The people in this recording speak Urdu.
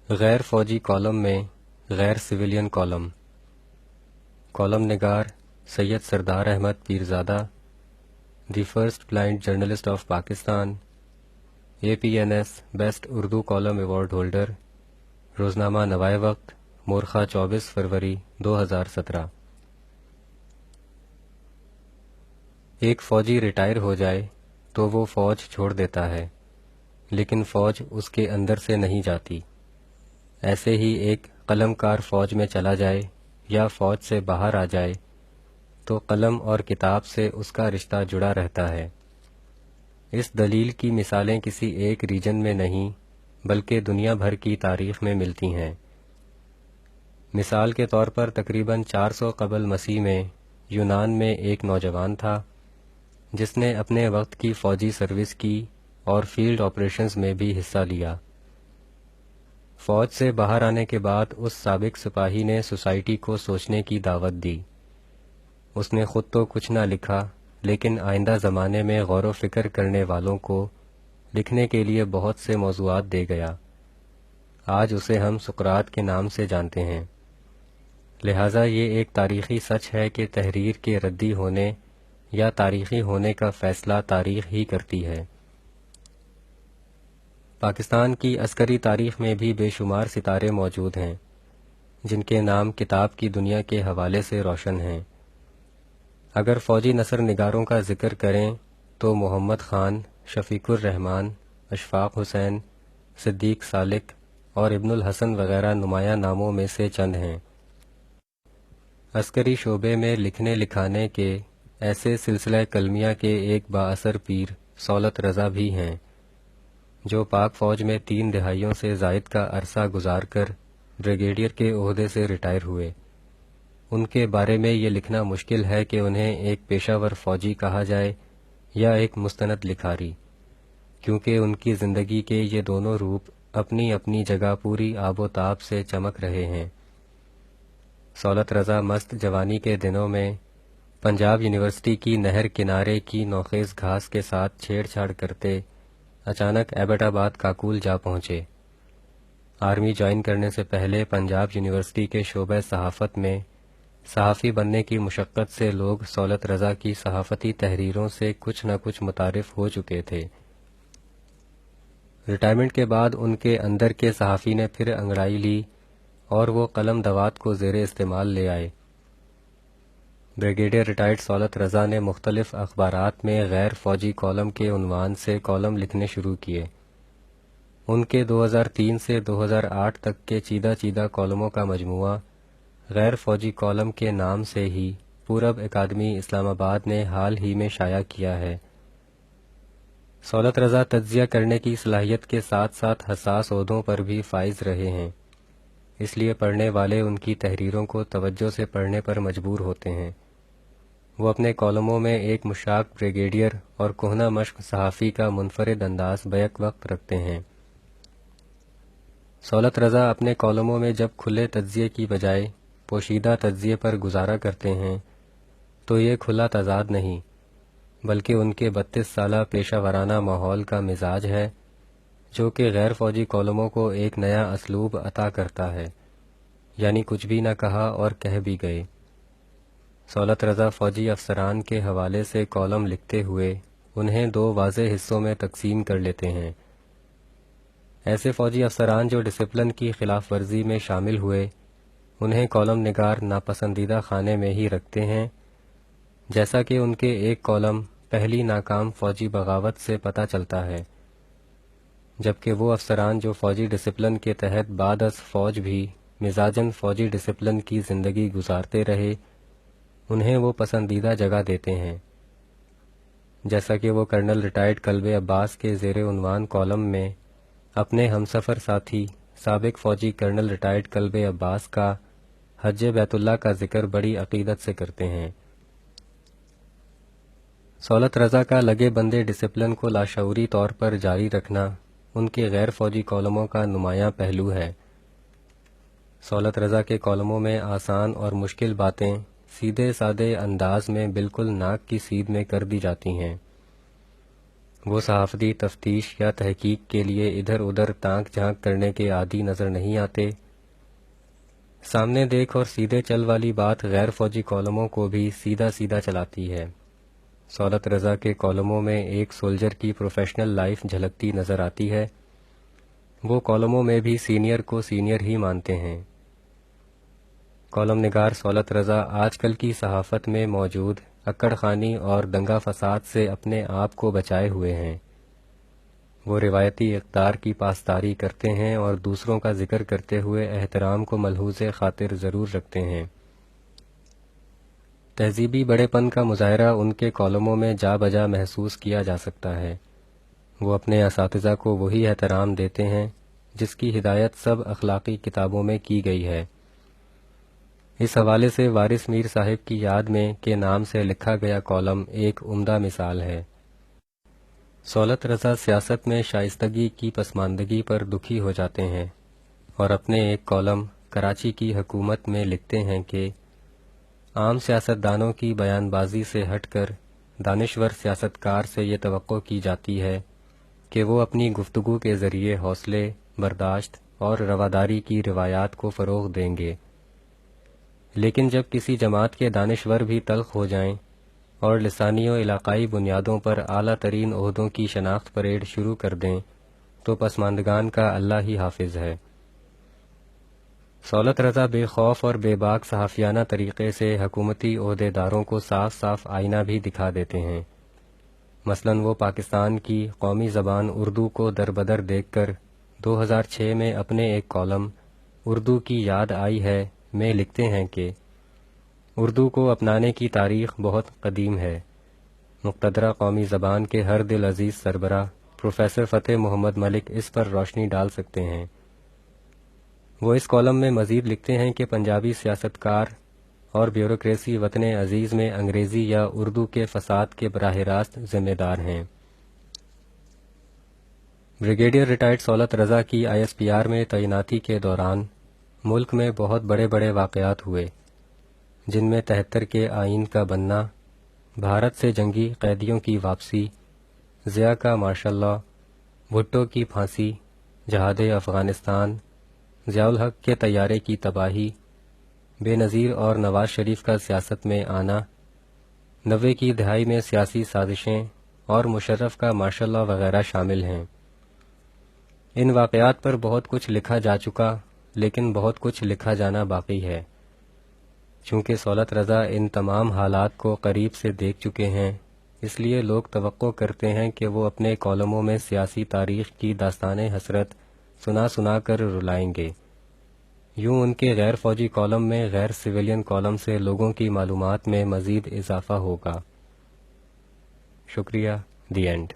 غیر فوجی کالم میں غیر سویلین کالم نگار Syed Sardar Ahmed Pirzada, the first blind journalist of Pakistan, APNS best Urdu column award holder, روزنامہ نوائے وقت، مورخہ 24 فروری 2017۔ ایک فوجی ریٹائر ہو جائے تو وہ فوج چھوڑ دیتا ہے، لیکن فوج اس کے اندر سے نہیں جاتی۔ ایسے ہی ایک قلم کار فوج میں چلا جائے یا فوج سے باہر آ جائے تو قلم اور کتاب سے اس کا رشتہ جڑا رہتا ہے۔ اس دلیل کی مثالیں کسی ایک ریجن میں نہیں بلکہ دنیا بھر کی تاریخ میں ملتی ہیں۔ مثال کے طور پر تقریباً 400 قبل مسیح میں یونان میں ایک نوجوان تھا جس نے اپنے وقت کی فوجی سروس کی اور فیلڈ آپریشنز میں بھی حصہ لیا۔ فوج سے باہر آنے کے بعد اس سابق سپاہی نے سوسائٹی کو سوچنے کی دعوت دی۔ اس نے خود تو کچھ نہ لکھا، لیکن آئندہ زمانے میں غور و فکر کرنے والوں کو لکھنے کے لیے بہت سے موضوعات دے گیا۔ آج اسے ہم سقراط کے نام سے جانتے ہیں۔ لہٰذا یہ ایک تاریخی سچ ہے کہ تحریر کے ردی ہونے یا تاریخی ہونے کا فیصلہ تاریخ ہی کرتی ہے۔ پاکستان کی عسکری تاریخ میں بھی بے شمار ستارے موجود ہیں جن کے نام کتاب کی دنیا کے حوالے سے روشن ہیں۔ اگر فوجی نثر نگاروں کا ذکر کریں تو محمد خان، شفیق الرحمن، اشفاق حسین، صدیق سالک اور ابن الحسن وغیرہ نمایاں ناموں میں سے چند ہیں۔ عسکری شعبے میں لکھنے لکھانے کے ایسے سلسلہ کلمیہ کے ایک بااثر پیر سولت رضا بھی ہیں جو پاک فوج میں 3 دہائیوں سے زائد کا عرصہ گزار کر بریگیڈیئر کے عہدے سے ریٹائر ہوئے۔ ان کے بارے میں یہ لکھنا مشکل ہے کہ انہیں ایک پیشہ ور فوجی کہا جائے یا ایک مستند لکھاری، کیونکہ ان کی زندگی کے یہ دونوں روپ اپنی اپنی جگہ پوری آب و تاب سے چمک رہے ہیں۔ سولت رضا مست جوانی کے دنوں میں پنجاب یونیورسٹی کی نہر کنارے کی نوخیز گھاس کے ساتھ چھیڑ چھاڑ کرتے اچانک ایبٹ آباد کاکول جا پہنچے۔ آرمی جوائن کرنے سے پہلے پنجاب یونیورسٹی کے شعبہ صحافت میں صحافی بننے کی مشقت سے لوگ سولت رضا کی صحافتی تحریروں سے کچھ نہ کچھ متعارف ہو چکے تھے۔ ریٹائرمنٹ کے بعد ان کے اندر کے صحافی نے پھر انگڑائی لی اور وہ قلم دوات کو زیر استعمال لے آئے۔ بریگیڈیئر ریٹائرڈ سولت رضا نے مختلف اخبارات میں غیر فوجی کالم کے عنوان سے کالم لکھنے شروع کیے۔ ان کے 2003 سے 2008 تک کے چیدہ چیدہ کالموں کا مجموعہ غیر فوجی کالم کے نام سے ہی پورب اکادمی اسلام آباد نے حال ہی میں شائع کیا ہے۔ سولت رضا تجزیہ کرنے کی صلاحیت کے ساتھ ساتھ حساس عہدوں پر بھی فائز رہے ہیں، اس لیے پڑھنے والے ان کی تحریروں کو توجہ سے پڑھنے پر مجبور ہوتے ہیں۔ وہ اپنے کالموں میں ایک مشتاق بریگیڈیئر اور کہنہ مشق صحافی کا منفرد انداز بیک وقت رکھتے ہیں۔ سولت رضا اپنے کالموں میں جب کھلے تجزیے کی بجائے پوشیدہ تجزیے پر گزارا کرتے ہیں تو یہ کھلا تضاد نہیں بلکہ ان کے 32 سالہ پیشہ ورانہ ماحول کا مزاج ہے جو کہ غیر فوجی کالموں کو ایک نیا اسلوب عطا کرتا ہے، یعنی کچھ بھی نہ کہا اور کہہ بھی گئے۔ سولت رضا فوجی افسران کے حوالے سے کالم لکھتے ہوئے انہیں 2 واضح حصوں میں تقسیم کر لیتے ہیں۔ ایسے فوجی افسران جو ڈسپلن کی خلاف ورزی میں شامل ہوئے انہیں کالم نگار ناپسندیدہ خانے میں ہی رکھتے ہیں، جیسا کہ ان کے ایک کالم پہلی ناکام فوجی بغاوت سے پتہ چلتا ہے، جبکہ وہ افسران جو فوجی ڈسپلن کے تحت بعد از فوج بھی مزاجاً فوجی ڈسپلن کی زندگی گزارتے رہے انہیں وہ پسندیدہ جگہ دیتے ہیں، جیسا کہ وہ کرنل ریٹائرڈ کلب عباس کے زیر عنوان کالم میں اپنے ہمسفر ساتھی سابق فوجی کرنل ریٹائرڈ کلب عباس کا حج بیت اللہ کا ذکر بڑی عقیدت سے کرتے ہیں۔ سولت رضا کا لگے بندے ڈسپلن کو لاشعوری طور پر جاری رکھنا ان کے غیر فوجی کالموں کا نمایاں پہلو ہے۔ سولت رضا کے کالموں میں آسان اور مشکل باتیں سیدھے سادے انداز میں بالکل ناک کی سیدھ میں کر دی جاتی ہیں۔ وہ صحافتی تفتیش یا تحقیق کے لیے ادھر ادھر تانک جھانک کرنے کے عادی نظر نہیں آتے۔ سامنے دیکھ اور سیدھے چل والی بات غیر فوجی کالموں کو بھی سیدھا سیدھا چلاتی ہے۔ سولت رضا کے کالموں میں ایک سولجر کی پروفیشنل لائف جھلکتی نظر آتی ہے۔ وہ کالموں میں بھی سینئر کو سینئر ہی مانتے ہیں۔ کالم نگار سولت رضا آج کل کی صحافت میں موجود اکڑ خانی اور دنگا فساد سے اپنے آپ کو بچائے ہوئے ہیں۔ وہ روایتی اقدار کی پاسداری کرتے ہیں اور دوسروں کا ذکر کرتے ہوئے احترام کو ملحوظ خاطر ضرور رکھتے ہیں۔ تہذیبی بڑے پن کا مظاہرہ ان کے کالموں میں جا بجا محسوس کیا جا سکتا ہے۔ وہ اپنے اساتذہ کو وہی احترام دیتے ہیں جس کی ہدایت سب اخلاقی کتابوں میں کی گئی ہے۔ اس حوالے سے وارث میر صاحب کی یاد میں کے نام سے لکھا گیا کالم ایک عمدہ مثال ہے۔ سولت رضا سیاست میں شائستگی کی پسماندگی پر دکھی ہو جاتے ہیں اور اپنے ایک کالم کراچی کی حکومت میں لکھتے ہیں کہ عام سیاستدانوں کی بیان بازی سے ہٹ کر دانشور سیاستکار سے یہ توقع کی جاتی ہے کہ وہ اپنی گفتگو کے ذریعے حوصلے، برداشت اور رواداری کی روایات کو فروغ دیں گے، لیکن جب کسی جماعت کے دانشور بھی تلخ ہو جائیں اور لسانی و علاقائی بنیادوں پر اعلیٰ ترین عہدوں کی شناخت پریڈ شروع کر دیں تو پسماندگان کا اللہ ہی حافظ ہے۔ سولت رضا بے خوف اور بے باک صحافیانہ طریقے سے حکومتی عہدے داروں کو صاف صاف آئینہ بھی دکھا دیتے ہیں۔ مثلاً وہ پاکستان کی قومی زبان اردو کو دربدر دیکھ کر 2006 میں اپنے ایک کالم اردو کی یاد آئی ہے میں لکھتے ہیں کہ اردو کو اپنانے کی تاریخ بہت قدیم ہے۔ مقتدرہ قومی زبان کے ہر دل عزیز سربراہ پروفیسر فتح محمد ملک اس پر روشنی ڈال سکتے ہیں۔ وہ اس کالم میں مزید لکھتے ہیں کہ پنجابی سیاستکار اور بیوروکریسی وطن عزیز میں انگریزی یا اردو کے فساد کے براہ راست ذمہ دار ہیں۔ بریگیڈیئر ریٹائرڈ سولت رضا کی ISPR میں تعیناتی کے دوران ملک میں بہت بڑے بڑے واقعات ہوئے، جن میں 73 کے آئین کا بننا، بھارت سے جنگی قیدیوں کی واپسی، ضیاء کا مارشل لاء، بھٹو کی پھانسی، جہاد افغانستان، ضیاء الحق کے طیارے کی تباہی، بے نظیر اور نواز شریف کا سیاست میں آنا، 90 کی دہائی میں سیاسی سازشیں اور مشرف کا مارشل لاء وغیرہ شامل ہیں۔ ان واقعات پر بہت کچھ لکھا جا چکا، لیکن بہت کچھ لکھا جانا باقی ہے۔ چونکہ سولت رضا ان تمام حالات کو قریب سے دیکھ چکے ہیں، اس لیے لوگ توقع کرتے ہیں کہ وہ اپنے کالموں میں سیاسی تاریخ کی داستان حسرت سنا سنا کر رلائیں گے۔ یوں ان کے غیر فوجی کالم میں غیر سویلین کالم سے لوگوں کی معلومات میں مزید اضافہ ہوگا۔ شکریہ۔ The end.